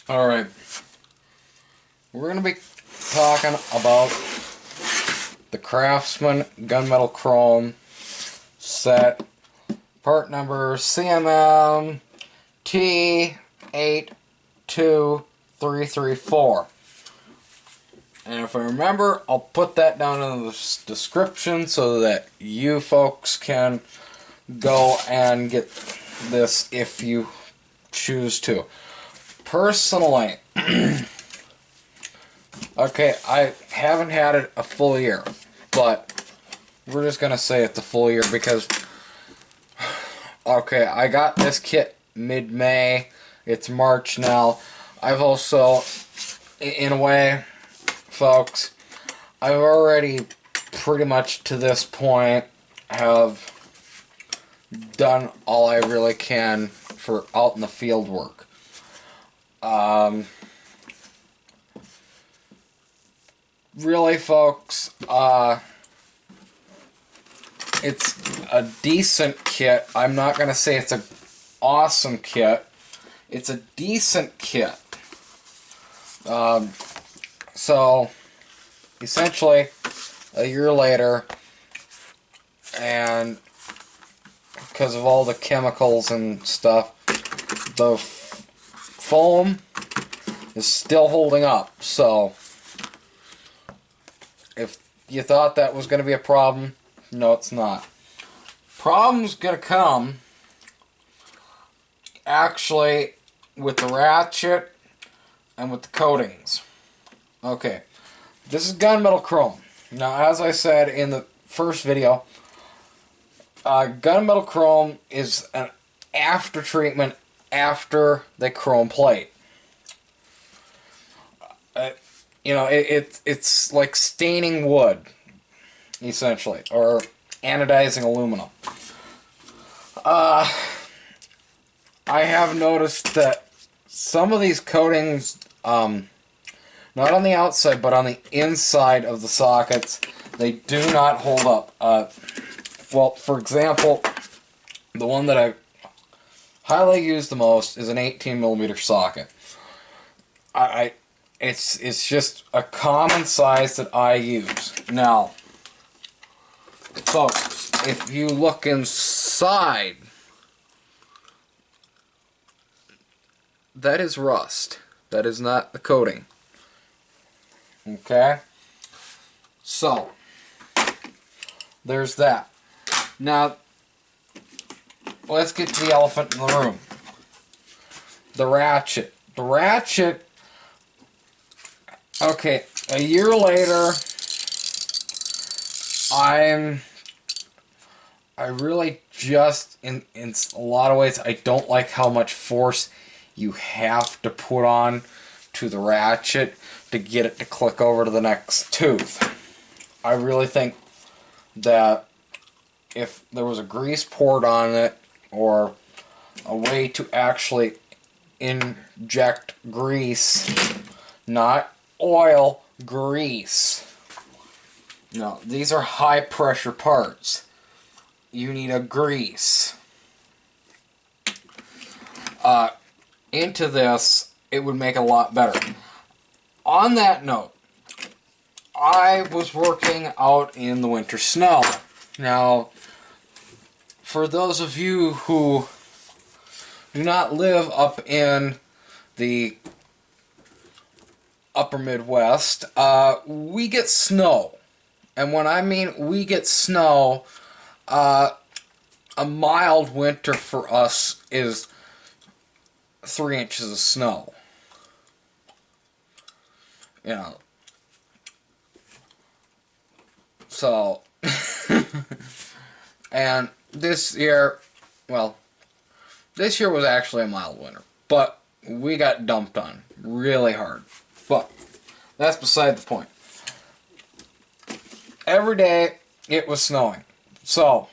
Alright, we're going to be talking about the Craftsman Gunmetal Chrome set, part number CMM T82334. And if I remember, I'll put that down in the description so that you folks can go and get this if you choose to. Personally, okay, I haven't had it a full year, but we're just gonna say it's a full year because, okay, I got this kit mid-May. It's March now. I've also, in a way, folks, I've already pretty much to this point have done all I really can for out in the field work. Really, folks, it's a decent kit. I'm not going to say it's an awesome kit. It's a decent kit. So, essentially, a year later, and because of all the chemicals and stuff, the foam is still holding up. So, if you thought that was going to be a problem, no, it's not. Problem's going to come, actually, with the ratchet and with the coatings. Okay, this is gunmetal chrome. Now, as I said in the first video, gunmetal chrome is an after treatment after the chrome plate. It's like staining wood, essentially, or anodizing aluminum. I have noticed that some of these coatings, not on the outside, but on the inside of the sockets, they do not hold up. Well, for example, the one that I highly use the most is an 18mm socket. It's just a common size that I use. Now, folks, if you look inside, that is rust. That is not the coating. Okay? So, there's that. Now, let's get to the elephant in the room. The ratchet. The ratchet, okay, a year later, I really just, in a lot of ways, I don't like how much force you have to put on to the ratchet to get it to click over to the next tooth. I really think that if there was a grease poured on it, or a way to actually inject grease, not oil, grease. No, these are high pressure parts. You need a grease. Into this, it would make a lot better. On that note, I was working out in the winter snow. Now, for those of you who do not live up in the upper Midwest, we get snow. And when I mean we get snow, a mild winter for us is 3 inches of snow. You know. So, and this year, well, this year was actually a mild winter, but we got dumped on really hard. But that's beside the point. Every day it was snowing. So,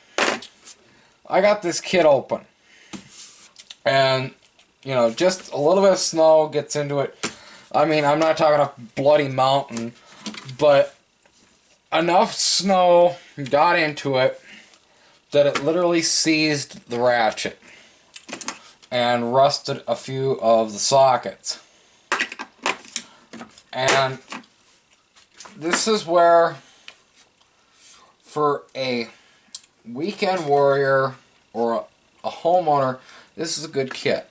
I got this kit open. And, you know, just a little bit of snow gets into it. I mean, I'm not talking a bloody mountain, but enough snow got into it that it literally seized the ratchet and rusted a few of the sockets. And this is where, for a weekend warrior or a homeowner, this is a good kit.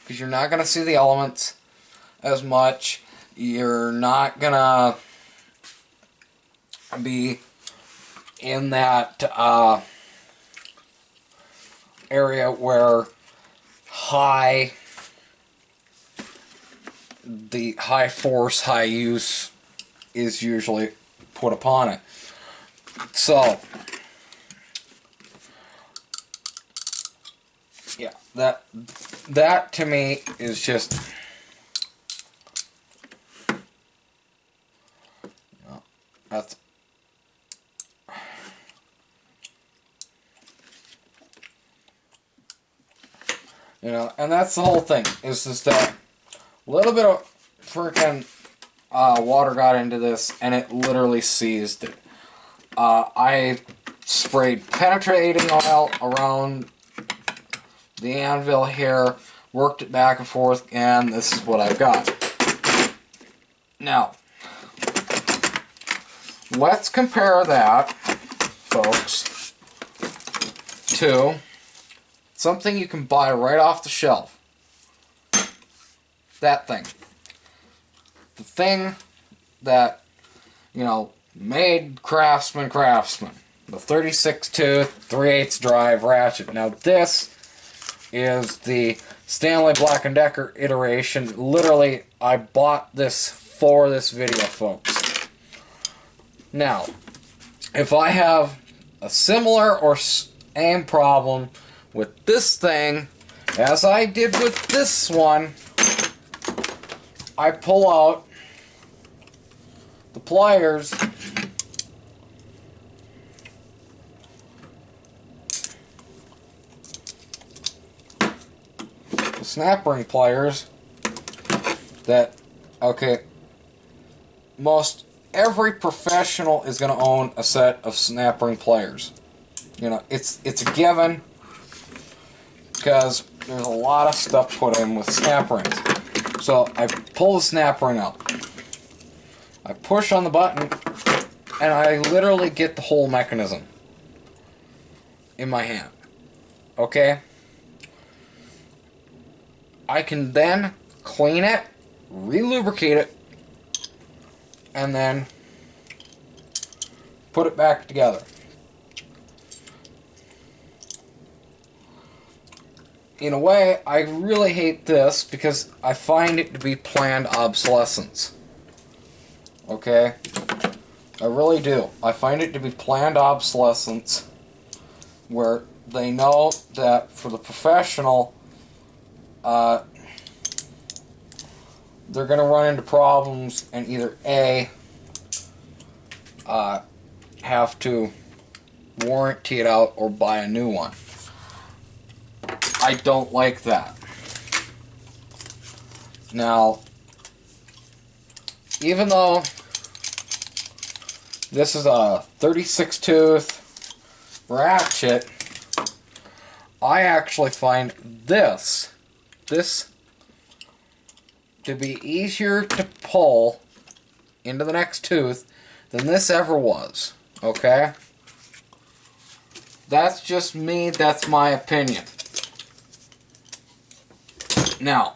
Because you're not going to see the elements as much. You're not going to be in that area where the high force, high use is usually put upon it. So, yeah, that to me is just, that's, and that's the whole thing, is just that little bit of freaking water got into this and it literally seized it. I sprayed penetrating oil around the anvil here, worked it back and forth, and this is what I've got. Now, let's compare that, folks, to something you can buy right off the shelf. That thing. The thing that, made Craftsman. The 36 tooth, 3/8 drive ratchet. Now this is the Stanley Black& Decker iteration. Literally, I bought this for this video, folks. Now, if I have a similar or same problem with this thing as I did with this one, I pull out the pliers, the snap ring pliers that, okay, most every professional is going to own a set of snap ring pliers. It's a given, because there's a lot of stuff put in with snap rings. So I pull the snap ring out, I push on the button, and I literally get the whole mechanism in my hand. Okay? I can then clean it, re-lubricate it, and then put it back together. In a way, I really hate this because I find it to be planned obsolescence. Okay? I really do. I find it to be planned obsolescence where they know that for the professional, they're going to run into problems and either A, have to warranty it out or buy a new one. I don't like that. Now, even though this is a 36 tooth ratchet, I actually find this to be easier to pull into the next tooth than this ever was. Okay? That's just me, that's my opinion. Now,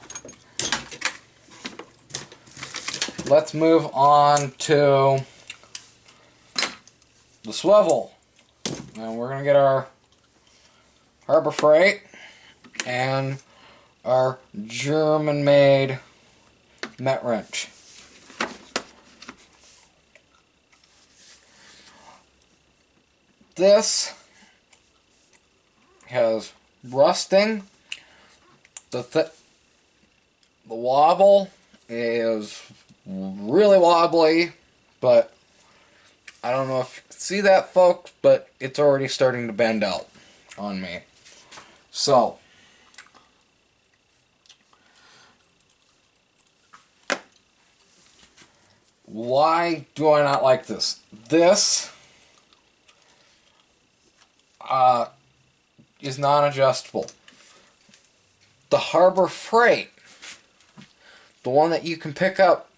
let's move on to the swivel. And we're going to get our Harbor Freight and our German-made Met wrench. This has rusting. The wobble is really wobbly, but I don't know if you can see that, folks, but it's already starting to bend out on me. So, why do I not like this? This is non-adjustable. The Harbor Freight, the one that you can pick up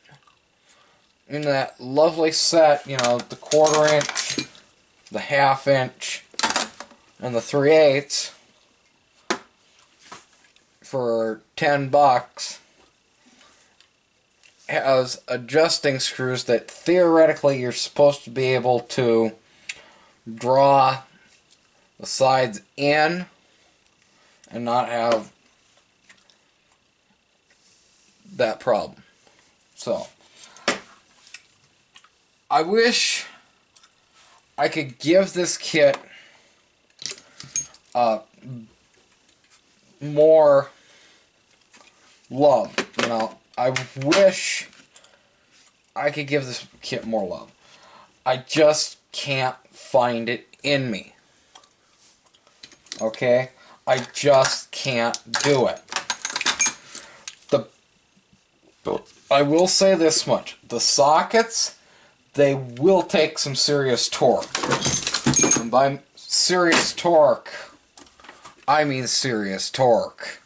in that lovely set, you know, the 1/4 inch, the 1/2 inch, and the 3/8 for $10 has adjusting screws that theoretically you're supposed to be able to draw the sides in and not have that problem. So, I wish I could give this kit more love. You know, I wish I could give this kit more love. I just can't find it in me. Okay? I just can't do it. I will say this much. The sockets, they will take some serious torque. And by serious torque, I mean serious torque.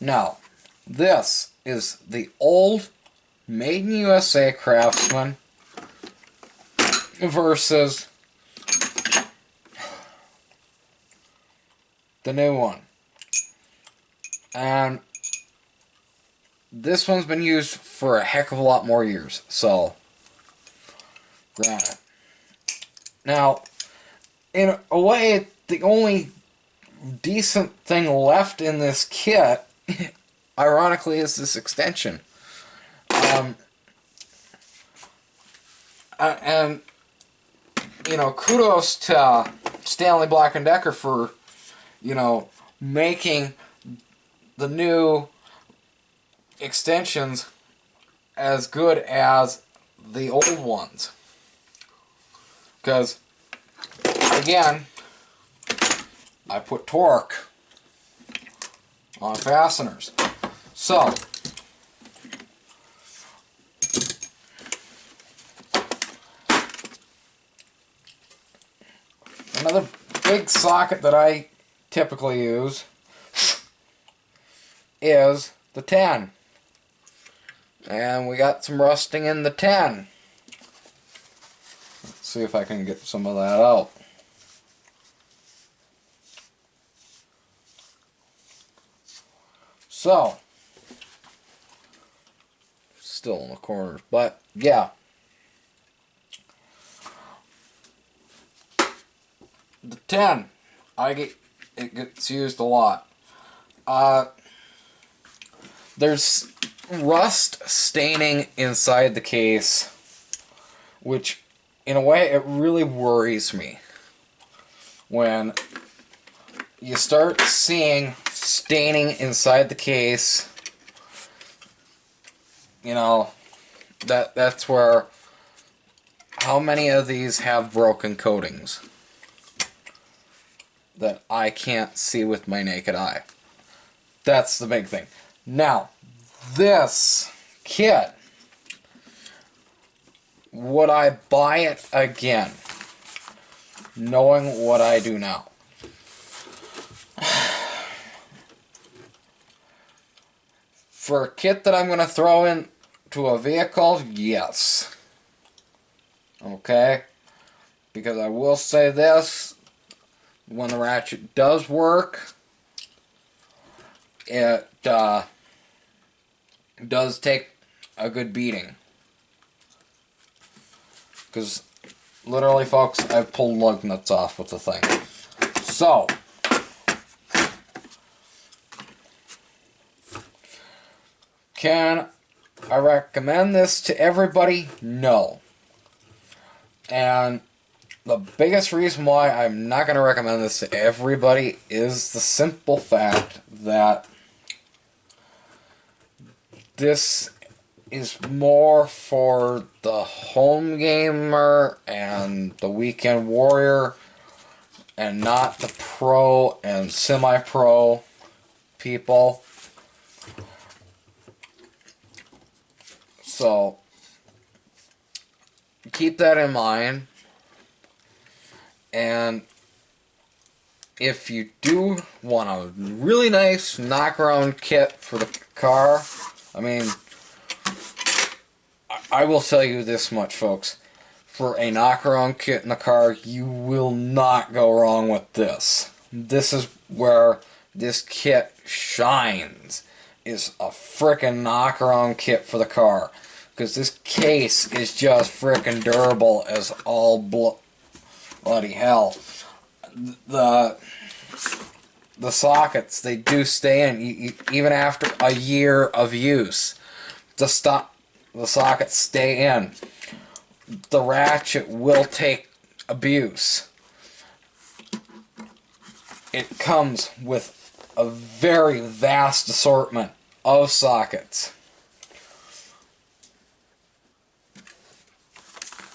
Now, this is the old Made in USA Craftsman versus the new one. And this one's been used for a heck of a lot more years, so granted. Now, in a way, the only decent thing left in this kit, ironically, is this extension. And, you know, kudos to Stanley Black& Decker for, you know, making the new extensions as good as the old ones. Because, again, I put torque on fasteners. So, another big socket that I typically use is the 10. And we got some rusting in the 10. Let's see if I can get some of that out. So, still in the corners, but yeah. The 10, it gets used a lot. There's rust staining inside the case, which in a way it really worries me. When you start seeing staining inside the case, you know, that's where, how many of these have broken coatings that I can't see with my naked eye? That's the big thing. Now, this kit, would I buy it again, knowing what I do now? For a kit that I'm going to throw into a vehicle, yes. Okay? Because I will say this, when the ratchet does work, it does take a good beating. Because, literally, folks, I've pulled lug nuts off with the thing. So, can I recommend this to everybody? No. And the biggest reason why I'm not going to recommend this to everybody is the simple fact that this is more for the home gamer and the weekend warrior, and not the pro and semi-pro people. So, keep that in mind. And if you do want a really nice knock-around kit for the car, I mean, I will tell you this much, folks. For a knock-around kit in the car, you will not go wrong with this. This is where this kit shines. Is a frickin' knock-around kit for the car. Because this case is just frickin' durable as all bloody hell. The sockets, they do stay in even after a year of use. The sockets stay in. The ratchet will take abuse. It comes with a very vast assortment of sockets.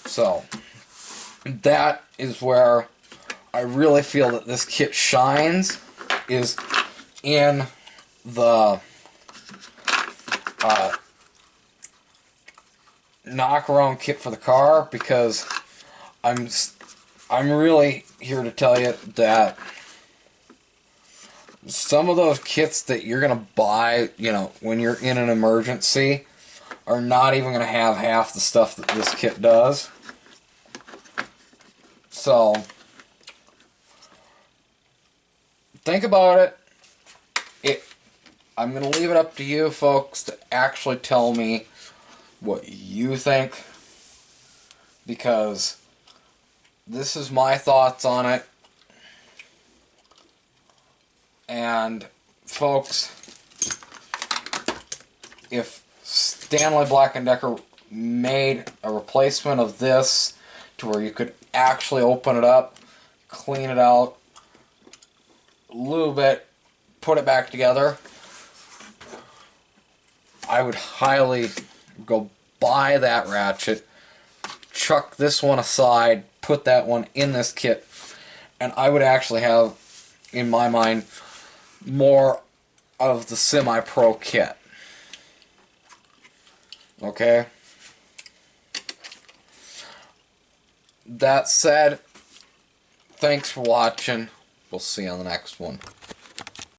So, that is where I really feel that this kit shines, is in the knock-around kit for the car, because I'm really here to tell you that some of those kits that you're gonna buy, you know, when you're in an emergency, are not even gonna have half the stuff that this kit does. So think about it. I'm gonna leave it up to you folks to actually tell me what you think, because this is my thoughts on it. And folks, if Stanley Black & Decker made a replacement of this to where you could actually open it up, clean it out a little bit, put it back together, I would highly go buy that ratchet, chuck this one aside, put that one in this kit, and I would actually have, in my mind, more of the semi-pro kit. Okay? That said, thanks for watching. We'll see you on the next one.